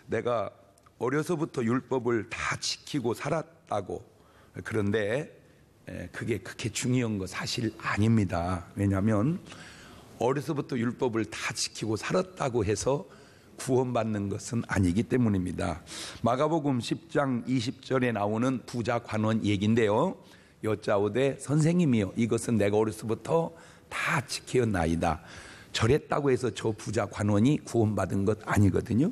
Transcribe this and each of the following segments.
내가 어려서부터 율법을 다 지키고 살았다고, 그런데 그게 그렇게 중요한 거 사실 아닙니다. 왜냐하면 어려서부터 율법을 다 지키고 살았다고 해서 구원받는 것은 아니기 때문입니다. 마가복음 10장 20절에 나오는 부자 관원 얘기인데요, 여짜오되 선생님이여 이것은 내가 어려서부터 다 지켰나이다. 저랬다고 해서 저 부자 관원이 구원받은 것 아니거든요.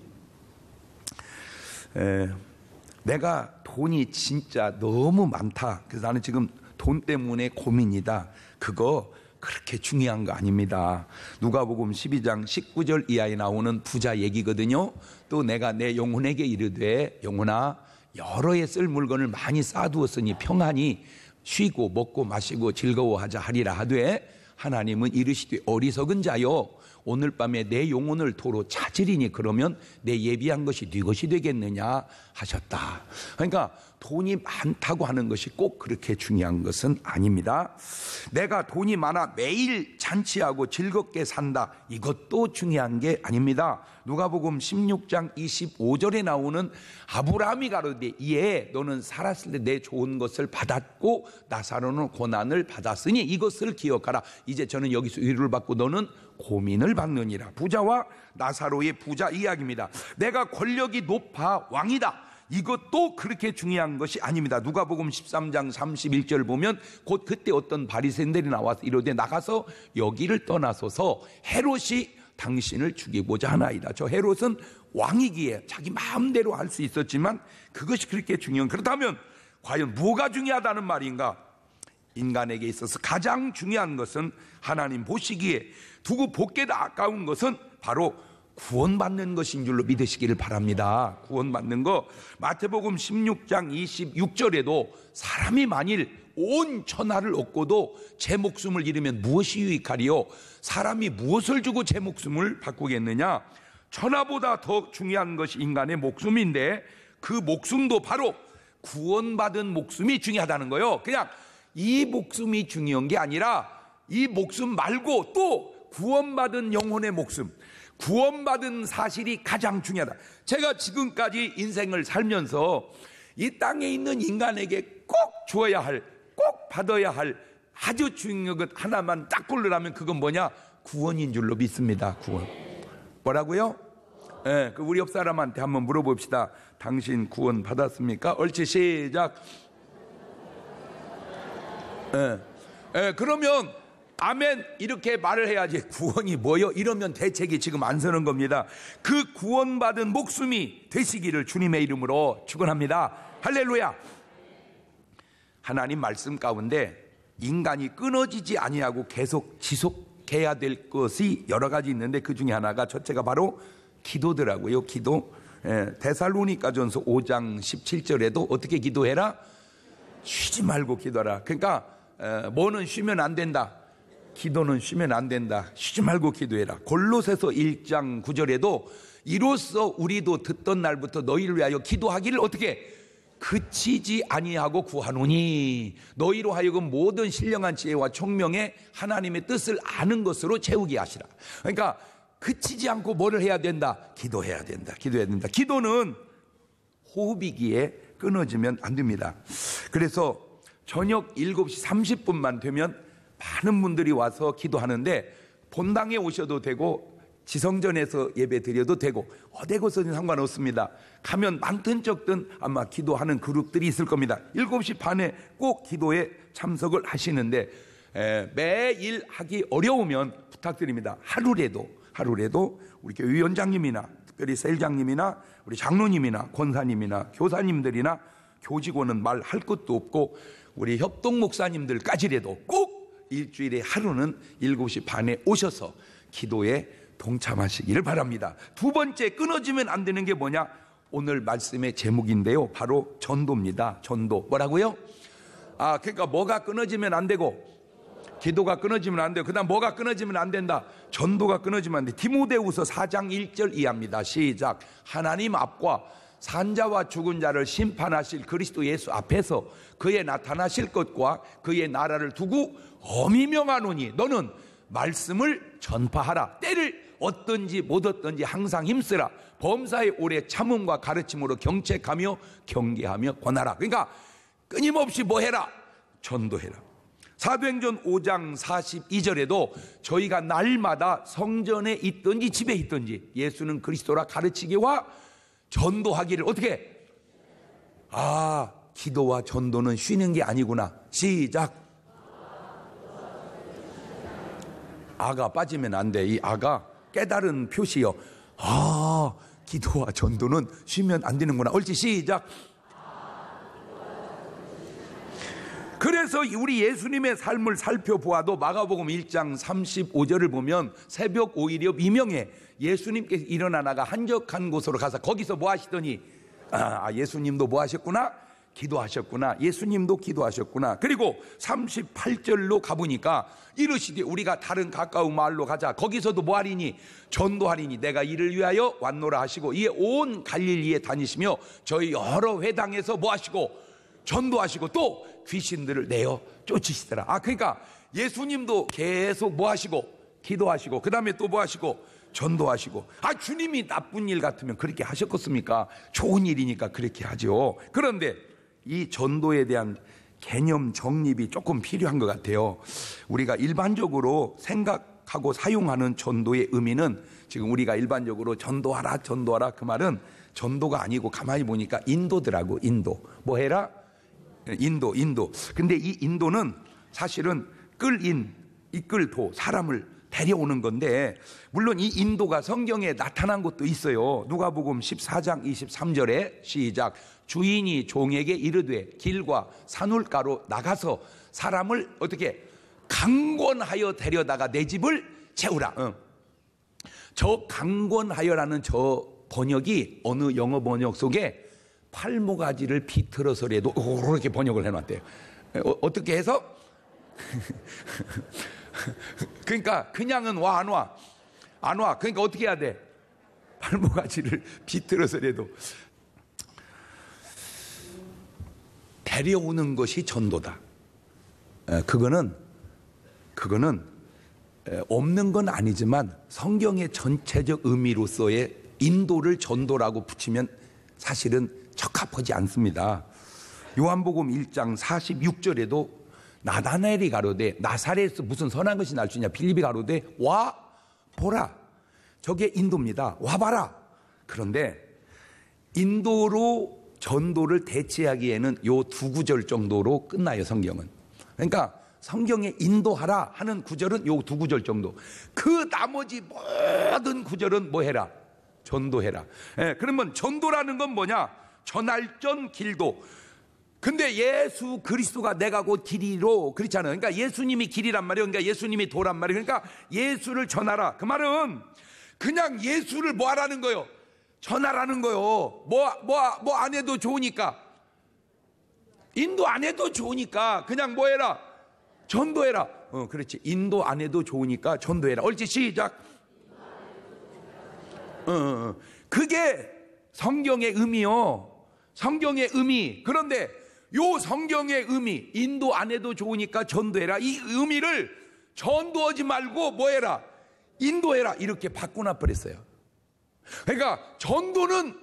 내가 돈이 진짜 너무 많다, 그래서 나는 지금 돈 때문에 고민이다, 그거 그렇게 중요한 거 아닙니다. 누가복음 12장 19절 이하에 나오는 부자 얘기거든요. 또 내가 내 영혼에게 이르되 영혼아 여러 해 쓸 물건을 많이 쌓아두었으니 평안히 쉬고 먹고 마시고 즐거워하자 하리라 하되 하나님은 이르시되 어리석은 자여 오늘 밤에 내 영혼을 도로 찾으리니 그러면 내 예비한 것이 네 것이 되겠느냐 하셨다. 그러니까 돈이 많다고 하는 것이 꼭 그렇게 중요한 것은 아닙니다. 내가 돈이 많아 매일 잔치하고 즐겁게 산다, 이것도 중요한 게 아닙니다. 누가복음 16장 25절에 나오는 아브라함이 가로되 이에 너는 살았을 때 내 좋은 것을 받았고 나사로는 고난을 받았으니 이것을 기억하라. 이제 저는 여기서 위로를 받고 너는 고민을 받느니라. 부자와 나사로의 부자 이야기입니다. 내가 권력이 높아 왕이다, 이것도 그렇게 중요한 것이 아닙니다. 누가복음 13장 31절 보면 곧 그때 어떤 바리새인들이 나와서 이르되 나가서 여기를 떠나소서 헤롯이 당신을 죽이고자 하나이다. 저 헤롯은 왕이기에 자기 마음대로 할 수 있었지만 그것이 그렇게 중요한, 그렇다면 과연 뭐가 중요하다는 말인가? 인간에게 있어서 가장 중요한 것은 하나님 보시기에 두고 복게 아까운 것은 바로 구원받는 것인 줄로 믿으시기를 바랍니다. 구원받는 거. 마태복음 16장 26절에도 사람이 만일 온 천하를 얻고도 제 목숨을 잃으면 무엇이 유익하리요? 사람이 무엇을 주고 제 목숨을 바꾸겠느냐? 천하보다 더 중요한 것이 인간의 목숨인데 그 목숨도 바로 구원받은 목숨이 중요하다는 거예요. 그냥 이 목숨이 중요한 게 아니라 이 목숨 말고 또 구원받은 영혼의 목숨, 구원받은 사실이 가장 중요하다. 제가 지금까지 인생을 살면서 이 땅에 있는 인간에게 꼭 주어야 할, 꼭 받아야 할 아주 중요한 것 하나만 딱 고르라면 그건 뭐냐? 구원인 줄로 믿습니다. 구원. 뭐라고요? 우리 옆 사람한테 한번 물어봅시다. 당신 구원 받았습니까? 옳지, 시작. 그러면 아멘 이렇게 말을 해야지. 구원이 뭐요? 이러면 대책이 지금 안 서는 겁니다. 그 구원받은 목숨이 되시기를 주님의 이름으로 축원합니다. 할렐루야. 하나님 말씀 가운데 인간이 끊어지지 아니하고 계속 지속해야 될 것이 여러 가지 있는데 그 중에 하나가 첫째가 바로 기도더라고요. 기도. 데살로니가전서 5장 17절에도 어떻게 기도해라? 쉬지 말고 기도하라. 그러니까 뭐는 쉬면 안 된다, 기도는 쉬면 안 된다. 쉬지 말고 기도해라. 골로새서 1장 9절에도 이로써 우리도 듣던 날부터 너희를 위하여 기도하기를 어떻게 그치지 아니하고 구하노니 너희로 하여금 모든 신령한 지혜와 총명에 하나님의 뜻을 아는 것으로 채우게 하시라. 그러니까 그치지 않고 뭐를 해야 된다? 기도해야 된다. 기도해야 된다. 기도는 호흡이기에 끊어지면 안 됩니다. 그래서 저녁 7시 30분만 되면 많은 분들이 와서 기도하는데 본당에 오셔도 되고 지성전에서 예배 드려도 되고 어디 곳은 상관없습니다. 가면 많든 적든 아마 기도하는 그룹들이 있을 겁니다. 7시 반에 꼭 기도에 참석을 하시는데 매일 하기 어려우면 부탁드립니다. 하루라도 우리 교회 위원장님이나 특별히 셀장님이나 우리 장로님이나 권사님이나 교사님들이나 교직원은 말할 것도 없고 우리 협동 목사님들까지라도 꼭 일주일에 하루는 7시 반에 오셔서 기도에 동참하시기를 바랍니다. 두 번째, 끊어지면 안 되는 게 뭐냐? 오늘 말씀의 제목인데요, 바로 전도입니다. 전도. 뭐라고요? 그러니까 뭐가 끊어지면 안 되고? 기도가 끊어지면 안 돼요. 그다음 뭐가 끊어지면 안 된다? 전도가 끊어지면 안 돼. 디모데후서 4장 1절 이하입니다. 시작. 하나님 앞과 산자와 죽은 자를 심판하실 그리스도 예수 앞에서 그의 나타나실 것과 그의 나라를 두고 엄히 명하노니 너는 말씀을 전파하라. 때를 얻든지 못 얻든지 항상 힘쓰라. 범사의 오래 참음과 가르침으로 경책하며 경계하며 권하라. 그러니까 끊임없이 뭐 해라? 전도해라. 사도행전 5장 42절에도 저희가 날마다 성전에 있든지 집에 있든지 예수는 그리스도라 가르치기와 전도하기를 어떻게? 기도와 전도는 쉬는 게 아니구나. 시작. 아가 빠지면 안 돼. 이 아가 깨달은 표시요. 기도와 전도는 쉬면 안 되는구나. 옳지. 시작. 그래서 우리 예수님의 삶을 살펴보아도 마가복음 1장 35절을 보면 새벽 오히려 미명에 예수님께서 일어나다가 한적한 곳으로 가서 거기서 뭐 하시더니 예수님도 뭐 하셨구나? 기도하셨구나. 예수님도 기도하셨구나. 그리고 38절로 가보니까 이르시되 우리가 다른 가까운 마을로 가자. 거기서도 뭐 하리니? 전도하리니 내가 이를 위하여 왔노라 하시고 이에 온 갈릴리에 다니시며 저희 여러 회당에서 뭐 하시고? 전도하시고 또 귀신들을 내어 쫓으시더라. 그러니까 예수님도 계속 뭐 하시고? 기도하시고 그 다음에 또 뭐 하시고? 전도하시고. 주님이 나쁜 일 같으면 그렇게 하셨겠습니까? 좋은 일이니까 그렇게 하죠. 그런데 이 전도에 대한 개념 정립이 조금 필요한 것 같아요. 우리가 일반적으로 생각하고 사용하는 전도의 의미는 지금 우리가 일반적으로 전도하라 그 말은 전도가 아니고 가만히 보니까 인도더라고. 인도. 뭐 해라? 인도. 근데 이 인도는 사실은 이끌도 사람을 데려오는 건데, 물론 이 인도가 성경에 나타난 것도 있어요. 누가복음 14장 23절에 시작. 주인이 종에게 이르되 길과 산울가로 나가서 사람을 어떻게 강권하여 데려다가 내 집을 채우라. 저 강권하여라는 저 번역이 어느 영어 번역 속에 팔모가지를 비틀어서라도 그렇게 번역을 해놨대요. 어떻게 해서? 그러니까 그냥은 와 안 와? 안 와. 그러니까 어떻게 해야 돼? 팔모가지를 비틀어서라도 데려오는 것이 전도다. 그거는 없는 건 아니지만 성경의 전체적 의미로서의 인도를 전도라고 붙이면 사실은 적합하지 않습니다. 요한복음 1장 46절에도 나다나엘이 가로되 나사렛에서 무슨 선한 것이 날 수 있냐. 빌립이 가로되 와 보라. 저게 인도입니다. 와 봐라. 그런데 인도로 전도를 대체하기에는 요 두 구절 정도로 끝나요. 성경은. 그러니까 성경에 인도하라 하는 구절은 요 두 구절 정도. 그 나머지 모든 구절은 뭐 해라? 전도해라. 그러면 전도라는 건 뭐냐? 전할전 길도. 근데 예수 그리스도가 내가 곧 길이로 그렇잖아요. 그러니까 예수님이 길이란 말이에요. 그러니까 예수님이 도란 말이에요. 그러니까 예수를 전하라. 그 말은 그냥 예수를 뭐 하라는 거요? 전하라는 거요. 뭐 안 해도 좋으니까. 인도 안 해도 좋으니까 그냥 뭐 해라? 전도해라. 그렇지. 인도 안 해도 좋으니까 전도해라. 옳지. 시작. 그게 성경의 의미요. 성경의 의미. 그런데 요 성경의 의미, 인도 안 해도 좋으니까 전도해라. 이 의미를 전도하지 말고 뭐 해라? 인도해라. 이렇게 바꾸나 버렸어요. 그러니까 전도는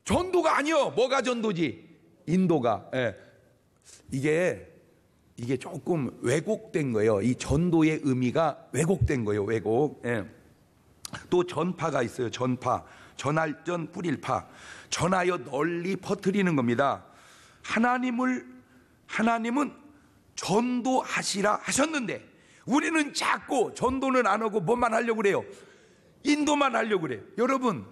전도가 아니요. 뭐가 전도지? 인도가. 이게 조금 왜곡된 거예요. 이 전도의 의미가 왜곡된 거예요. 왜곡. 또 전파가 있어요. 전파. 전할전 뿌릴파. 전하여 널리 퍼뜨리는 겁니다. 하나님은 전도하시라 하셨는데 우리는 자꾸 전도는 안 하고 뭐만 하려고 그래요? 인도만 하려고 그래요. 여러분,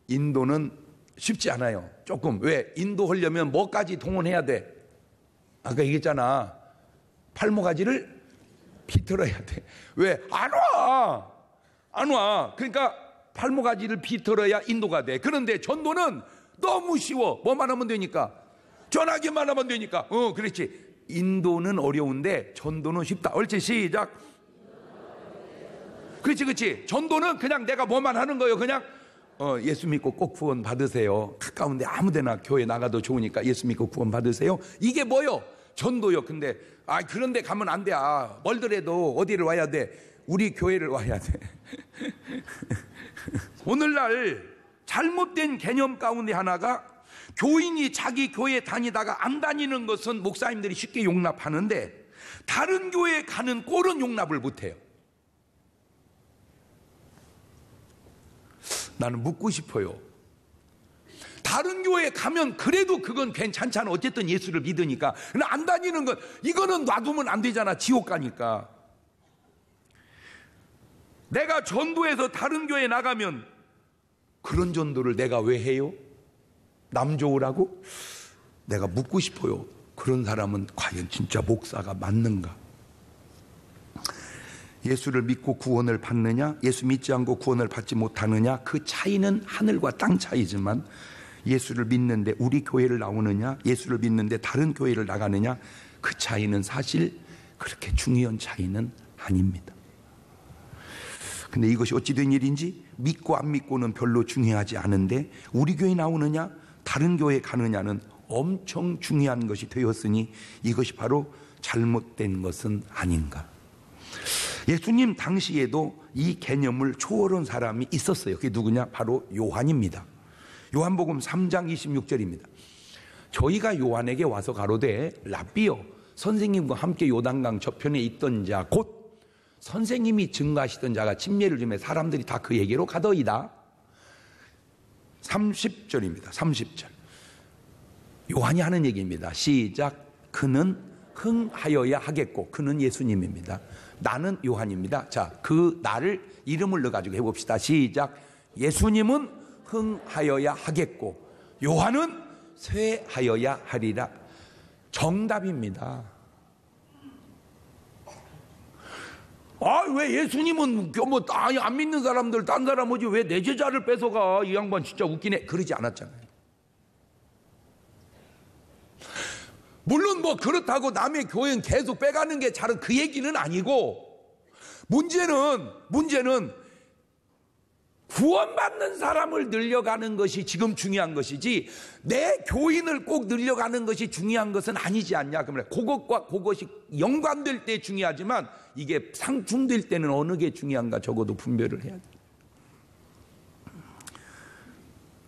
인도는 쉽지 않아요. 조금. 왜? 인도하려면 뭐까지 동원해야 돼? 아까 얘기했잖아. 팔모가지를 비틀어야 돼. 왜? 안 와. 그러니까 팔모가지를 비틀어야 인도가 돼. 그런데 전도는 너무 쉬워. 뭐만 하면 되니까. 전하기만 하면 되니까. 그렇지. 인도는 어려운데 전도는 쉽다. 옳지, 시작. 그렇지. 전도는 그냥 내가 뭐만 하는 거예요. 그냥 예수 믿고 꼭 구원 받으세요. 가까운데 아무데나 교회 나가도 좋으니까 예수 믿고 구원 받으세요. 이게 뭐요? 전도요. 근데 그런데 가면 안 돼. 멀더라도 어디를 와야 돼? 우리 교회를 와야 돼. 오늘날 잘못된 개념 가운데 하나가, 교인이 자기 교회 다니다가 안 다니는 것은 목사님들이 쉽게 용납하는데 다른 교회에 가는 꼴은 용납을 못해요. 나는 묻고 싶어요. 다른 교회에 가면 그래도 그건 괜찮잖아. 어쨌든 예수를 믿으니까. 근데 안 다니는 건, 이거는 놔두면 안 되잖아. 지옥 가니까. 내가 전도해서 다른 교회에 나가면 그런 전도를 내가 왜 해요? 남 좋으라고? 내가 묻고 싶어요. 그런 사람은 과연 진짜 목사가 맞는가? 예수를 믿고 구원을 받느냐, 예수 믿지 않고 구원을 받지 못하느냐, 그 차이는 하늘과 땅 차이지만, 예수를 믿는데 우리 교회를 나오느냐, 예수를 믿는데 다른 교회를 나가느냐, 그 차이는 사실 그렇게 중요한 차이는 아닙니다. 근데 이것이 어찌된 일인지, 믿고 안 믿고는 별로 중요하지 않은데 우리 교회 나오느냐 다른 교회 가느냐는 엄청 중요한 것이 되었으니 이것이 바로 잘못된 것은 아닌가. 예수님 당시에도 이 개념을 초월한 사람이 있었어요. 그게 누구냐? 바로 요한입니다. 요한복음 3장 26절입니다. 저희가 요한에게 와서 가로되, 랍비여, 선생님과 함께 요단강 저편에 있던 자 곧 선생님이 증거하시던 자가 침례를 주매 사람들이 다 그에게로 가더이다. 30절입니다. 30절. 요한이 하는 얘기입니다. 시작. 그는 흥하여야 하겠고, 그는 예수님입니다. 나는 요한입니다. 자, 그 나를 이름을 넣어가지고 해봅시다. 시작. 예수님은 흥하여야 하겠고 요한은 쇠하여야 하리라. 정답입니다. 왜 예수님은 안 믿는 사람들, 딴 사람 오지 왜 내 제자를 뺏어가? 이 양반 진짜 웃기네. 그러지 않았잖아요. 물론 그렇다고 남의 교회는 계속 빼가는 게 잘은 그 얘기는 아니고, 문제는 구원받는 사람을 늘려가는 것이 지금 중요한 것이지, 내 교인을 꼭 늘려가는 것이 중요한 것은 아니지 않냐. 그러면 그것과 그것이 연관될 때 중요하지만 이게 상충될 때는 어느 게 중요한가 적어도 분별을 해야 돼.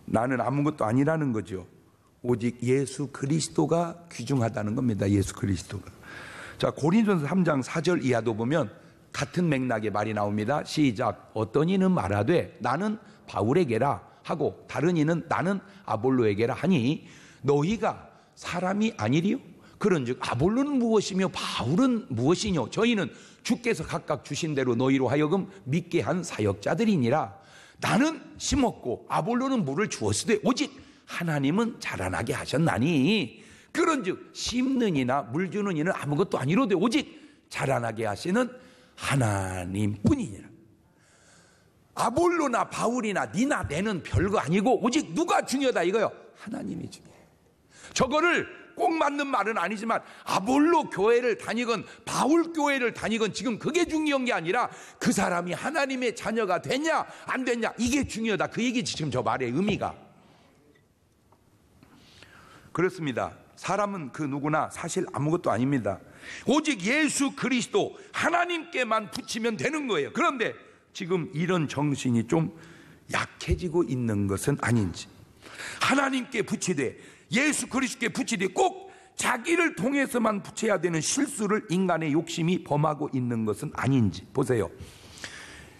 나는 아무것도 아니라는 거죠. 오직 예수 그리스도가 귀중하다는 겁니다. 예수 그리스도가. 자, 고린도전서 3장 4절 이하도 보면 같은 맥락의 말이 나옵니다. 시작. 어떤 이는 말하되 나는 바울에게라 하고 다른 이는 나는 아볼로에게라 하니 너희가 사람이 아니리요? 그런즉 아볼로는 무엇이며 바울은 무엇이뇨? 저희는 주께서 각각 주신 대로 너희로 하여금 믿게 한 사역자들이니라. 나는 심었고 아볼로는 물을 주었으되 오직 하나님은 자라나게 하셨나니, 그런즉 심는 이나 물 주는 이는 아무것도 아니로되 오직 자라나게 하시는 하나님뿐이니라. 아볼로나 바울이나 니나 내는 별거 아니고 오직 누가 중요하다 이거요? 하나님이 중요해. 저거를 꼭 맞는 말은 아니지만 아볼로 교회를 다니건 바울 교회를 다니건 지금 그게 중요한 게 아니라 그 사람이 하나님의 자녀가 됐냐 안 됐냐 이게 중요하다. 그 얘기지 지금 저 말의 의미가. 그렇습니다. 사람은 그 누구나 사실 아무것도 아닙니다. 오직 예수 그리스도 하나님께만 붙이면 되는 거예요. 그런데 지금 이런 정신이 좀 약해지고 있는 것은 아닌지, 하나님께 붙이되 예수 그리스도께 붙이되 꼭 자기를 통해서만 붙여야 되는 실수를 인간의 욕심이 범하고 있는 것은 아닌지 보세요.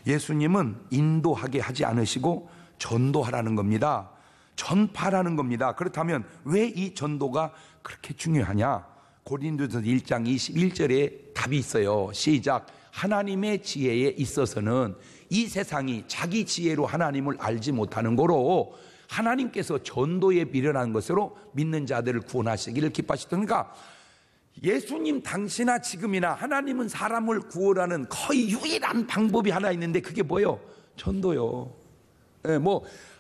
예수님은 인도하게 하지 않으시고 전도하라는 겁니다. 전파라는 겁니다. 그렇다면 왜 이 전도가 그렇게 중요하냐? 고린도전서 1장 21절에 답이 있어요. 시작. 하나님의 지혜에 있어서는 이 세상이 자기 지혜로 하나님을 알지 못하는 거로 하나님께서 전도에 미련한 것으로 믿는 자들을 구원하시기를 기뻐하시던가. 예수님 당시나 지금이나 하나님은 사람을 구원하는 거의 유일한 방법이 하나 있는데 그게 뭐예요? 전도요.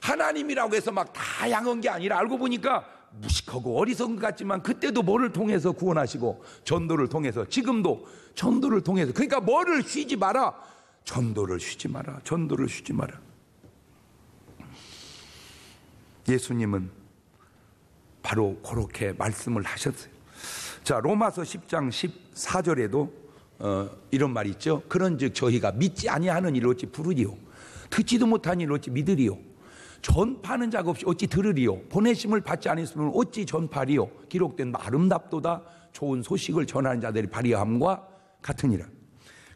하나님이라고 해서 막 다양한 게 아니라 알고 보니까 무식하고 어리석은 것 같지만 그때도 뭐를 통해서 구원하시고 전도를 통해서, 지금도 전도를 통해서. 그러니까 뭐를 쉬지 마라? 전도를 쉬지 마라. 전도를 쉬지 마라. 예수님은 바로 그렇게 말씀을 하셨어요. 자, 로마서 10장 14절에도 이런 말이 있죠. 그런즉 저희가 믿지 아니하는 일을 어찌 부르리요, 듣지도 못한 일을 어찌 믿으리요, 전파하는 자가 없이 어찌 들으리요, 보내심을 받지 않았으면 어찌 전파리요. 기록된 아름답도다 좋은 소식을 전하는 자들이 발휘함과 같으니라.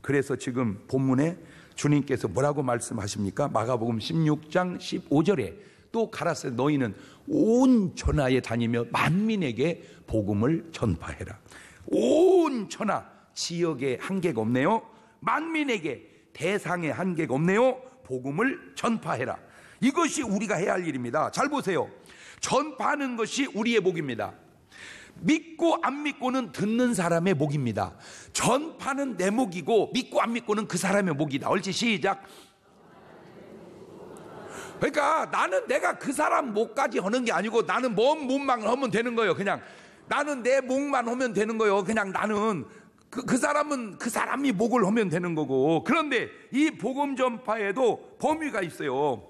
그래서 지금 본문에 주님께서 뭐라고 말씀하십니까? 마가복음 16장 15절에 또 가라사대 너희는 온 천하에 다니며 만민에게 복음을 전파해라. 온 천하, 지역에 한계가 없네요. 만민에게, 대상에 한계가 없네요. 복음을 전파해라. 이것이 우리가 해야 할 일입니다. 잘 보세요. 전파하는 것이 우리의 목입니다. 믿고 안 믿고는 듣는 사람의 목입니다. 전파는 내 목이고 믿고 안 믿고는 그 사람의 목이다. 옳지? 시작. 그러니까 나는 내가 그 사람 목까지 하는 게 아니고 나는 먼 몸만 하면 되는 거예요. 그냥 나는 내 목만 하면 되는 거예요. 그냥 나는 그 사람은 그 사람이 목을 하면 되는 거고. 그런데 이 복음 전파에도 범위가 있어요.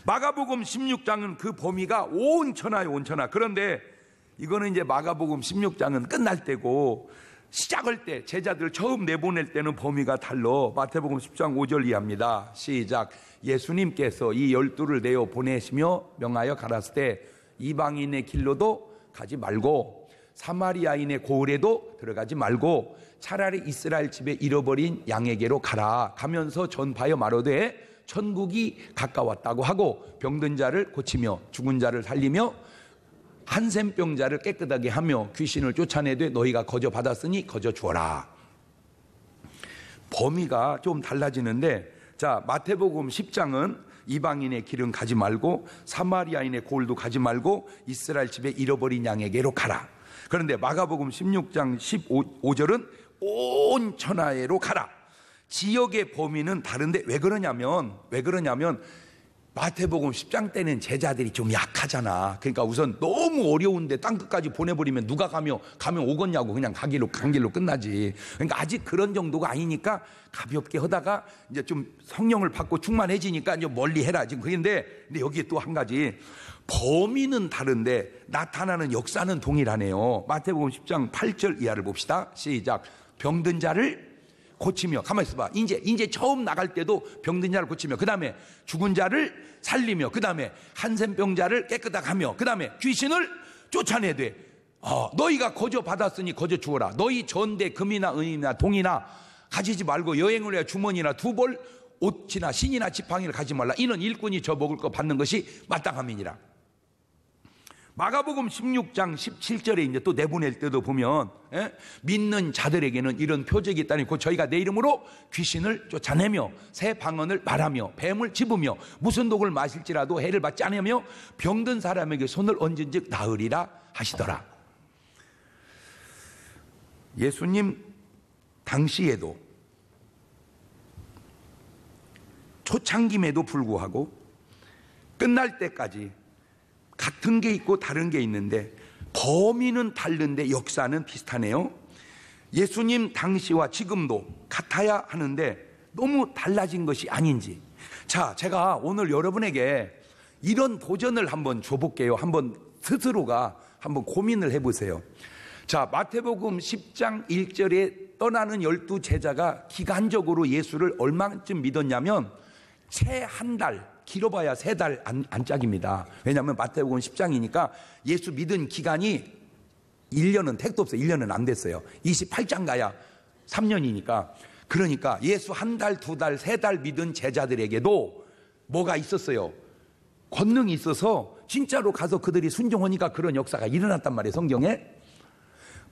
마가복음 16장은 그 범위가 온 천하예요. 온 천하. 그런데 이거는 이제 마가복음 16장은 끝날 때고, 시작할 때 제자들 처음 내보낼 때는 범위가 달라. 마태복음 10장 5절 이하입니다. 시작. 예수님께서 이 12를 내어 보내시며 명하여 가라사대 이방인의 길로도 가지 말고 사마리아인의 고을에도 들어가지 말고 차라리 이스라엘 집에 잃어버린 양에게로 가라. 가면서 전파하여 말하되 천국이 가까웠다고 하고 병든 자를 고치며 죽은 자를 살리며 한센병자를 깨끗하게 하며 귀신을 쫓아내되 너희가 거저 받았으니 거저 주어라. 범위가 좀 달라지는데, 자, 마태복음 10장은 이방인의 길은 가지 말고 사마리아인의 고을도 가지 말고 이스라엘 집에 잃어버린 양에게로 가라. 그런데 마가복음 16장 15절은 온 천하에로 가라. 지역의 범위는 다른데 왜 그러냐면 마태복음 10장 때는 제자들이 좀 약하잖아. 그러니까 우선 너무 어려운데 땅끝까지 보내버리면 누가 가면 오겠냐고. 그냥 간 길로 끝나지. 그러니까 아직 그런 정도가 아니니까 가볍게 하다가 이제 좀 성령을 받고 충만해지니까 이제 멀리 해라. 지금 근데 여기에 또 한 가지, 범위는 다른데 나타나는 역사는 동일하네요. 마태복음 10장 8절 이하를 봅시다. 시작. 병든 자를 고치며, 가만히 있어봐. 이제 처음 나갈 때도 병든 자를 고치며, 그 다음에 죽은 자를 살리며, 그 다음에 한센병자를 깨끗하게 하며, 그 다음에 귀신을 쫓아내되 너희가 거저 받았으니 거저 주어라. 너희 전대 금이나 은이나 동이나 가지지 말고 여행을 해 주머니나 두 벌 옷이나 신이나 지팡이를 가지 말라. 이는 일꾼이 저 먹을 거 받는 것이 마땅함이니라. 마가복음 16장 17절에 이제 또 내보낼 때도 보면 믿는 자들에게는 이런 표적이 있다니 곧 저희가 내 이름으로 귀신을 쫓아내며 새 방언을 말하며 뱀을 집으며 무슨 독을 마실지라도 해를 받지 않으며 병든 사람에게 손을 얹은즉 나으리라 하시더라. 예수님 당시에도 초창김에도 불구하고 끝날 때까지 같은 게 있고 다른 게 있는데 범위는 다른데 역사는 비슷하네요. 예수님 당시와 지금도 같아야 하는데 너무 달라진 것이 아닌지. 자, 제가 오늘 여러분에게 이런 도전을 한번 줘볼게요. 한번 스스로가 한번 고민을 해보세요. 자, 마태복음 10장 1절에 떠나는 12 제자가 기간적으로 예수를 얼마쯤 믿었냐면 채 한 달, 길어봐야 3달 안짝입니다. 왜냐하면 마태복음 10장이니까 예수 믿은 기간이 1년은 택도 없어요. 1년은 안 됐어요. 28장 가야 3년이니까. 그러니까 예수 한 달, 2달, 3달 믿은 제자들에게도 뭐가 있었어요? 권능이 있어서 진짜로 가서 그들이 순종하니까 그런 역사가 일어났단 말이에요. 성경에.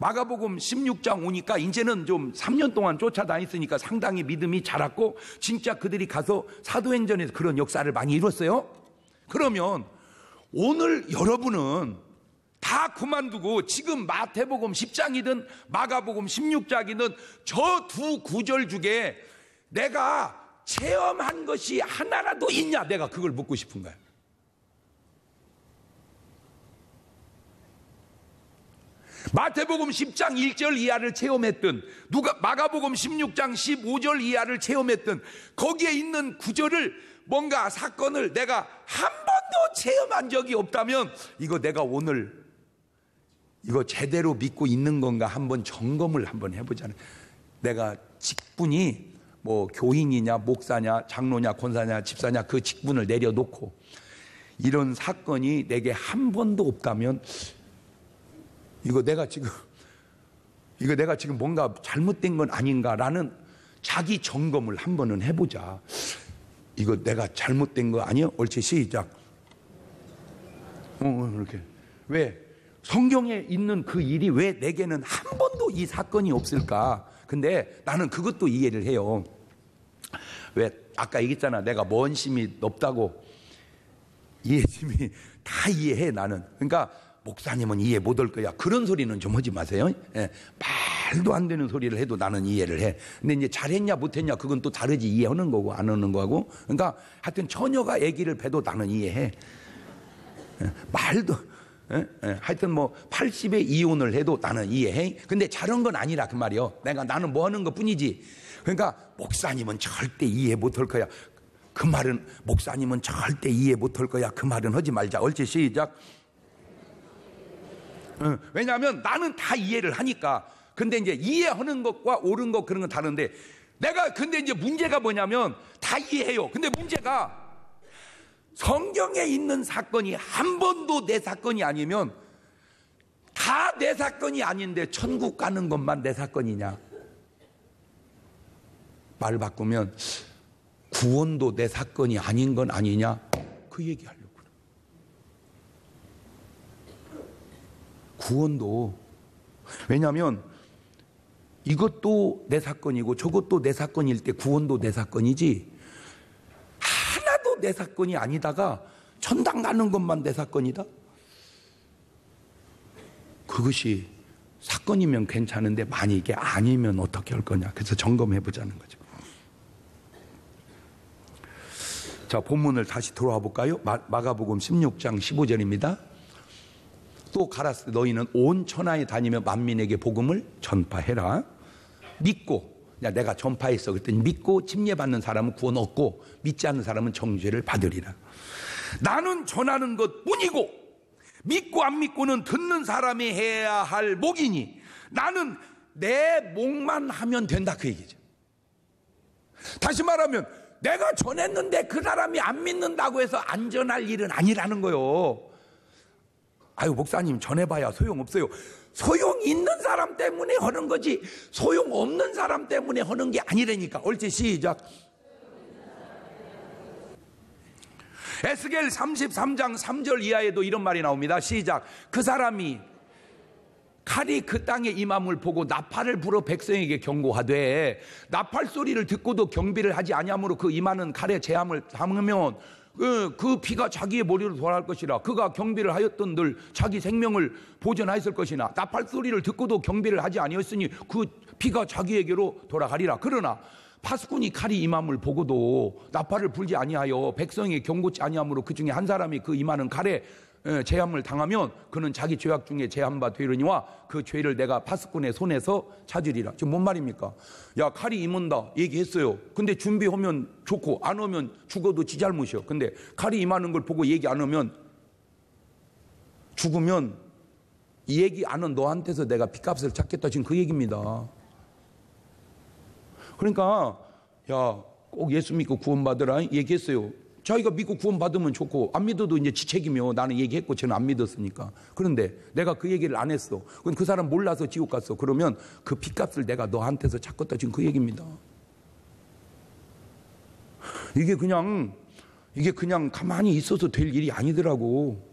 마가복음 16장 오니까 이제는 좀 3년 동안 쫓아다녔으니까 상당히 믿음이 자랐고 진짜 그들이 가서 사도행전에서 그런 역사를 많이 이뤘어요. 그러면 오늘 여러분은 다 그만두고 지금 마태복음 10장이든 마가복음 16장이든 저 두 구절 중에 내가 체험한 것이 하나라도 있냐, 내가 그걸 묻고 싶은 거야. 마태복음 10장 1절 이하를 체험했던, 마가복음 16장 15절 이하를 체험했던 거기에 있는 구절을, 뭔가 사건을 내가 한 번도 체험한 적이 없다면 이거 내가 오늘 이거 제대로 믿고 있는 건가 한번 점검을 한번 해보자는. 내가 직분이 뭐 교인이냐 목사냐 장로냐 권사냐 집사냐 그 직분을 내려놓고 이런 사건이 내게 한 번도 없다면 이거 내가 지금 뭔가 잘못된 건 아닌가라는 자기 점검을 한 번은 해보자. 이거 내가 잘못된 거 아니야? 옳지, 시작. 이렇게. 왜? 성경에 있는 그 일이 왜 내게는 한 번도 이 사건이 없을까? 근데 나는 그것도 이해를 해요. 왜? 아까 얘기했잖아. 내가 먼심이 높다고. 이해심이 다 이해해, 나는. 그러니까 목사님은 이해 못할 거야. 그런 소리는 좀 하지 마세요. 예, 말도 안 되는 소리를 해도 나는 이해를 해. 근데 이제 잘했냐 못했냐 그건 또 다르지. 이해하는 거고 안 하는 거하고. 그러니까 하여튼 처녀가 아기를 배도 나는 이해해. 예, 말도 하여튼 뭐 80에 이혼을 해도 나는 이해해. 근데 잘한 건 아니라 그 말이요. 나는 뭐 하는 것 뿐이지. 그러니까 목사님은 절대 이해 못할 거야. 그 말은 목사님은 절대 이해 못할 거야. 그 말은 하지 말자. 옳지, 시작. 왜냐하면 나는 다 이해를 하니까. 근데 이제 이해하는 것과 옳은 것 그런 건 다른데, 근데 이제 문제가 뭐냐면 다 이해해요. 근데 문제가 성경에 있는 사건이 한 번도 내 사건이 아니면 다 내 사건이 아닌데 천국 가는 것만 내 사건이냐? 말 바꾸면 구원도 내 사건이 아닌 건 아니냐? 그 얘기하려고. 구원도. 왜냐하면 이것도 내 사건이고 저것도 내 사건일 때 구원도 내 사건이지, 하나도 내 사건이 아니다가 천당 가는 것만 내 사건이다? 그것이 사건이면 괜찮은데 만약에 아니면 어떻게 할 거냐. 그래서 점검해 보자는 거죠. 자, 본문을 다시 돌아와 볼까요? 마가복음 16장 15절입니다. 또 가라사대 너희는 온 천하에 다니며 만민에게 복음을 전파해라. 믿고, 내가 전파했어 그랬더니 믿고 침례받는 사람은 구원 얻고 믿지 않는 사람은 정죄를 받으리라. 나는 전하는 것 뿐이고 믿고 안 믿고는 듣는 사람이 해야 할 목이니 나는 내 목만 하면 된다, 그 얘기죠. 다시 말하면 내가 전했는데 그 사람이 안 믿는다고 해서 안 전할 일은 아니라는 거요. 아유, 목사님 전해봐야 소용없어요. 소용 있는 사람 때문에 하는 거지 소용 없는 사람 때문에 하는 게 아니라니까. 옳지, 시작. 에스겔 33장 3절 이하에도 이런 말이 나옵니다. 시작. 그 사람이 칼이 그 땅에 임함을 보고 나팔을 불어 백성에게 경고하되 나팔 소리를 듣고도 경비를 하지 아니하므로 그 임하는 칼에 재함을 당하면 그 피가 자기의 머리로 돌아갈 것이라. 그가 경비를 하였던들 자기 생명을 보존하였을 것이나 나팔 소리를 듣고도 경비를 하지 아니었으니 그 피가 자기에게로 돌아가리라. 그러나 파수꾼이 칼이 임함을 보고도 나팔을 불지 아니하여 백성에게 경고치 아니하므로 그 중에 한 사람이 그 임하는 칼에 재함을 당하면 그는 자기 죄악 중에 재한 바 되려니와 그 죄를 내가 파수꾼의 손에서 찾으리라. 지금 뭔 말입니까? 야, 칼이 임한다 얘기했어요. 근데 준비하면 좋고 안 오면 죽어도 지 잘못이요. 근데 칼이 임하는 걸 보고 얘기 안 하면 죽으면 이 얘기 안 한 너한테서 내가 핏값을 찾겠다, 지금 그 얘기입니다. 그러니까 야, 꼭 예수 믿고 구원받으라 얘기했어요. 자기가 믿고 구원받으면 좋고 안 믿어도 이제 지 책임이요. 나는 얘기했고 쟤는 안 믿었으니까. 그런데 내가 그 얘기를 안 했어. 그럼 그 사람 몰라서 지옥 갔어. 그러면 그 핏값을 내가 너한테서 찾겠다, 지금 그 얘기입니다. 이게 그냥 가만히 있어서 될 일이 아니더라고.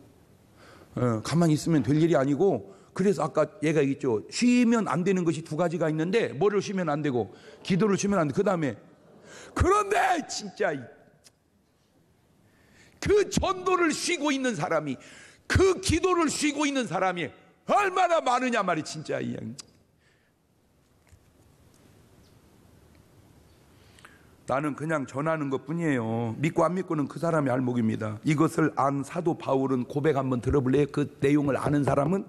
가만히 있으면 될 일이 아니고, 그래서 아까 얘가 있죠. 쉬면 안 되는 것이 두 가지가 있는데 뭐를 쉬면 안 되고 기도를 쉬면 안 돼. 그 다음에 그런데 진짜 그 전도를 쉬고 있는 사람이, 그 기도를 쉬고 있는 사람이 얼마나 많으냐 말이 진짜. 나는 그냥 전하는 것 뿐이에요. 믿고 안 믿고는 그 사람의 알목입니다. 이것을 안 사도 바울은 고백 한번 들어볼래요? 그 내용을 아는 사람은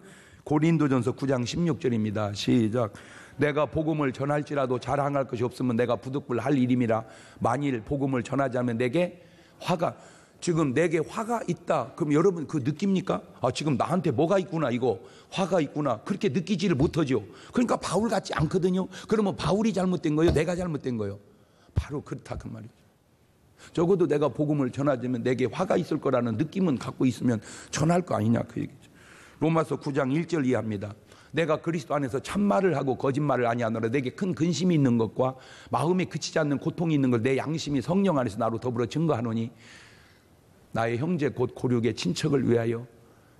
고린도전서 9장 16절입니다. 시작. 내가 복음을 전할지라도 자랑할 것이 없으면 내가 부득불 할 일임이라. 만일 복음을 전하지 않으면 내게 화가, 지금 내게 화가 있다. 그럼 여러분 그 느낍니까? 아, 지금 나한테 뭐가 있구나, 이거 화가 있구나. 그렇게 느끼지를 못하죠. 그러니까 바울 같지 않거든요. 그러면 바울이 잘못된 거예요? 내가 잘못된 거예요? 바로 그렇다 그 말이죠. 적어도 내가 복음을 전하자면 내게 화가 있을 거라는 느낌은 갖고 있으면 전할 거 아니냐 그 얘기죠. 로마서 9장 1절 이하입니다. 내가 그리스도 안에서 참말을 하고 거짓말을 아니하노라. 내게 큰 근심이 있는 것과 마음에 그치지 않는 고통이 있는 걸 내 양심이 성령 안에서 나로 더불어 증거하노니 나의 형제 곧 고륙의 친척을 위하여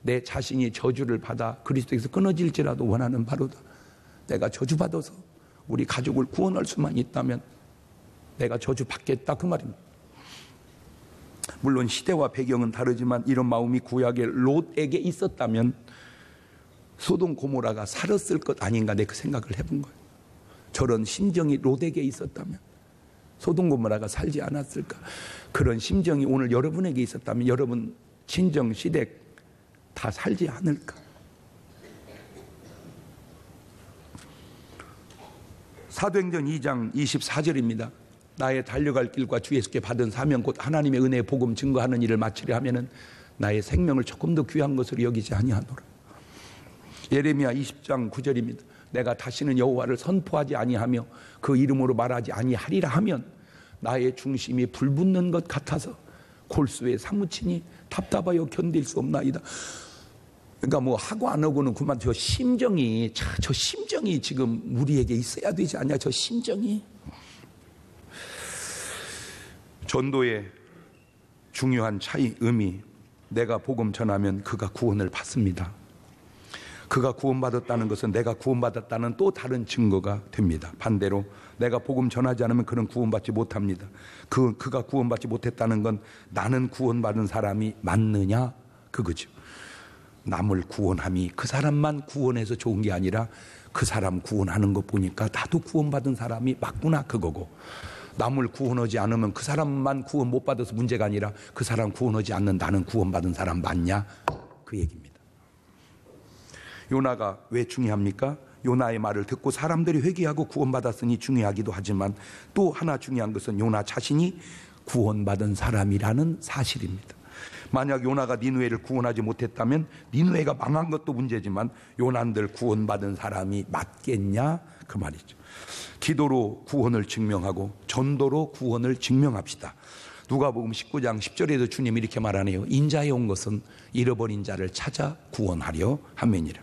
내 자신이 저주를 받아 그리스도에서 끊어질지라도 원하는 바로다. 내가 저주받아서 우리 가족을 구원할 수만 있다면 내가 저주받겠다 그 말입니다. 물론 시대와 배경은 다르지만 이런 마음이 구약의 롯에게 있었다면 소돔 고모라가 살았을 것 아닌가, 내 그 생각을 해본 거예요. 저런 심정이 롯에게 있었다면 소돔 고모라가 살지 않았을까. 그런 심정이 오늘 여러분에게 있었다면 여러분 친정 시댁 다 살지 않을까. 사도행전 2장 24절입니다. 나의 달려갈 길과 주 예수께 받은 사명 곧 하나님의 은혜의 복음 증거하는 일을 마치려 하면은 나의 생명을 조금 더 귀한 것으로 여기지 아니하노라. 예레미야 20장 9절입니다. 내가 다시는 여호와를 선포하지 아니하며 그 이름으로 말하지 아니하리라 하면 나의 중심이 불붙는 것 같아서 골수에 사무치니 답답하여 견딜 수 없나이다. 그러니까 뭐 하고 안 하고는 그만 저 심정이 지금 우리에게 있어야 되지 않냐. 저 심정이. 전도의 중요한 차이, 의미. 내가 복음 전하면 그가 구원을 받습니다. 그가 구원받았다는 것은 내가 구원받았다는 또 다른 증거가 됩니다. 반대로 내가 복음 전하지 않으면 그는 구원받지 못합니다. 그가 구원받지 못했다는 건 나는 구원받은 사람이 맞느냐 그거죠. 남을 구원함이 그 사람만 구원해서 좋은 게 아니라 그 사람 구원하는 것 보니까 나도 구원받은 사람이 맞구나 그거고, 남을 구원하지 않으면 그 사람만 구원 못 받아서 문제가 아니라 그 사람 구원하지 않는 나는 구원받은 사람 맞냐 그 얘기입니다. 요나가 왜 중요합니까? 요나의 말을 듣고 사람들이 회개하고 구원받았으니 중요하기도 하지만 또 하나 중요한 것은 요나 자신이 구원받은 사람이라는 사실입니다. 만약 요나가 니느웨를 구원하지 못했다면 니느웨가 망한 것도 문제지만 요나들 구원받은 사람이 맞겠냐 그 말이죠. 기도로 구원을 증명하고 전도로 구원을 증명합시다. 누가복음 19장 10절에도 주님이 이렇게 말하네요. 인자에 온 것은 잃어버린 자를 찾아 구원하려 함이니라.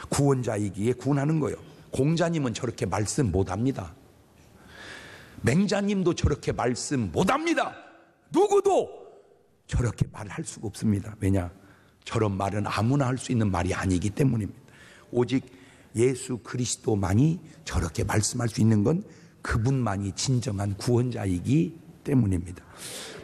구원자이기에 구원하는 거예요. 공자님은 저렇게 말씀 못합니다. 맹자님도 저렇게 말씀 못합니다. 누구도 저렇게 말할 수가 없습니다. 왜냐? 저런 말은 아무나 할 수 있는 말이 아니기 때문입니다. 오직 예수 그리스도만이 저렇게 말씀할 수 있는 건 그분만이 진정한 구원자이기 때문입니다.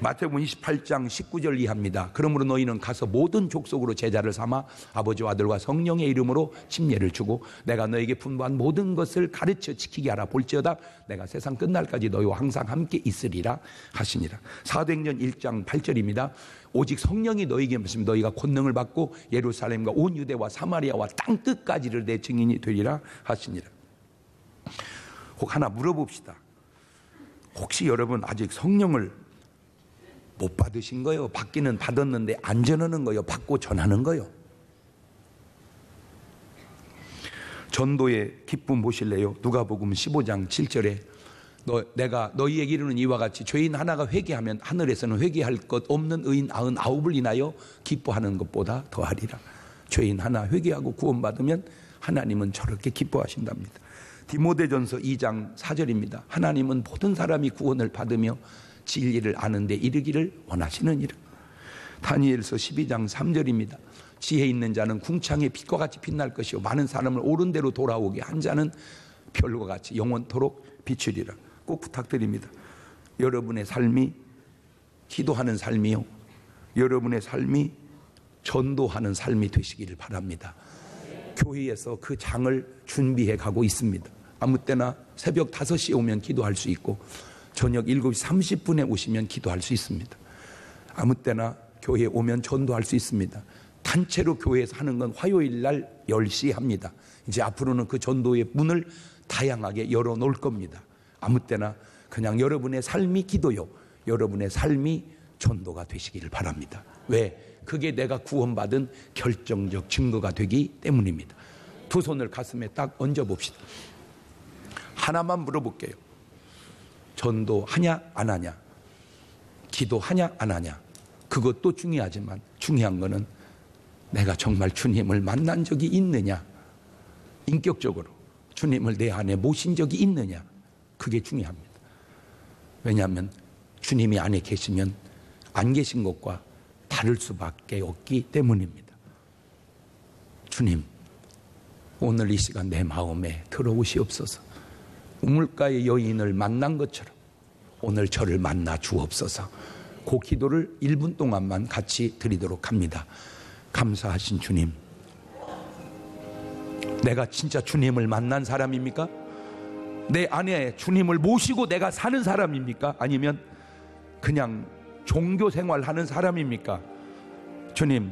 마태복음 28장 19절 이하입니다. 그러므로 너희는 가서 모든 족속으로 제자를 삼아 아버지와 아들과 성령의 이름으로 침례를 주고 내가 너에게 분부한 모든 것을 가르쳐 지키게 하라. 볼지어다 내가 세상 끝날까지 너희와 항상 함께 있으리라 하시니라. 사도행전 1장 8절입니다. 오직 성령이 너희에게 임하시면 너희가 권능을 받고 예루살렘과 온 유대와 사마리아와 땅 끝까지를 내 증인이 되리라 하시니라. 혹 하나 물어봅시다. 혹시 여러분 아직 성령을 못 받으신 거예요? 받기는 받았는데 안 전하는 거예요? 받고 전하는 거예요? 전도의 기쁨 보실래요? 누가복음 15장 7절에 내가 너희에게 이르는 이와 같이 죄인 하나가 회개하면 하늘에서는 회개할 것 없는 의인 99을 인하여 기뻐하는 것보다 더하리라. 죄인 하나 회개하고 구원받으면 하나님은 저렇게 기뻐하신답니다. 디모데전서 2장 4절입니다. 하나님은 모든 사람이 구원을 받으며 진리를 아는 데 이르기를 원하시느니라. 다니엘서 12장 3절입니다. 지혜 있는 자는 궁창의 빛과 같이 빛날 것이요 많은 사람을 옳은 대로 돌아오게 한 자는 별과 같이 영원토록 비추리라. 꼭 부탁드립니다. 여러분의 삶이 기도하는 삶이요, 여러분의 삶이 전도하는 삶이 되시기를 바랍니다. 교회에서 그 장을 준비해 가고 있습니다. 아무 때나 새벽 5시에 오면 기도할 수 있고 저녁 7시 30분에 오시면 기도할 수 있습니다. 아무 때나 교회에 오면 전도할 수 있습니다. 단체로 교회에서 하는 건 화요일 날 10시 합니다. 이제 앞으로는 그 전도의 문을 다양하게 열어놓을 겁니다. 아무 때나 그냥 여러분의 삶이 기도요, 여러분의 삶이 전도가 되시기를 바랍니다. 왜? 그게 내가 구원받은 결정적 증거가 되기 때문입니다. 두 손을 가슴에 딱 얹어봅시다. 하나만 물어볼게요. 전도하냐 안 하냐, 기도하냐 안 하냐, 그것도 중요하지만 중요한 거는 내가 정말 주님을 만난 적이 있느냐, 인격적으로 주님을 내 안에 모신 적이 있느냐, 그게 중요합니다. 왜냐하면 주님이 안에 계시면 안 계신 것과 다를 수밖에 없기 때문입니다. 주님, 오늘 이 시간 내 마음에 들어오시옵소서. 우물가의 여인을 만난 것처럼 오늘 저를 만나 주옵소서. 그 기도를 1분 동안만 같이 드리도록 합니다. 감사하신 주님, 내가 진짜 주님을 만난 사람입니까? 내 안에 주님을 모시고 내가 사는 사람입니까? 아니면 그냥 종교 생활하는 사람입니까? 주님,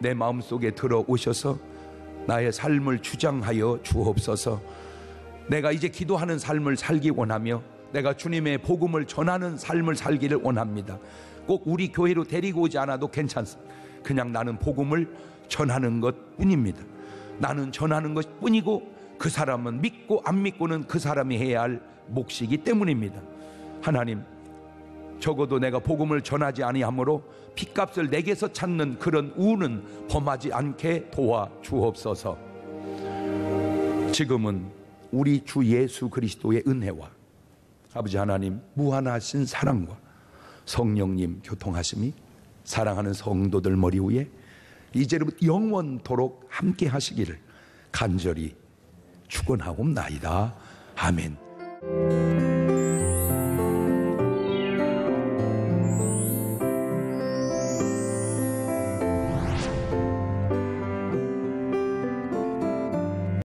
내 마음속에 들어오셔서 나의 삶을 주장하여 주옵소서. 내가 이제 기도하는 삶을 살기 원하며 내가 주님의 복음을 전하는 삶을 살기를 원합니다. 꼭 우리 교회로 데리고 오지 않아도 괜찮습니다. 그냥 나는 복음을 전하는 것 뿐입니다. 나는 전하는 것 뿐이고 그 사람은 믿고 안 믿고는 그 사람이 해야 할 몫이기 때문입니다. 하나님, 적어도 내가 복음을 전하지 아니하므로 핏값을 내게서 찾는 그런 우는 범하지 않게 도와 주옵소서. 지금은 우리 주 예수 그리스도의 은혜와 아버지 하나님 무한하신 사랑과 성령님 교통하심이 사랑하는 성도들 머리 위에 이제부터 영원토록 함께 하시기를 간절히 축원하옵나이다. 아멘.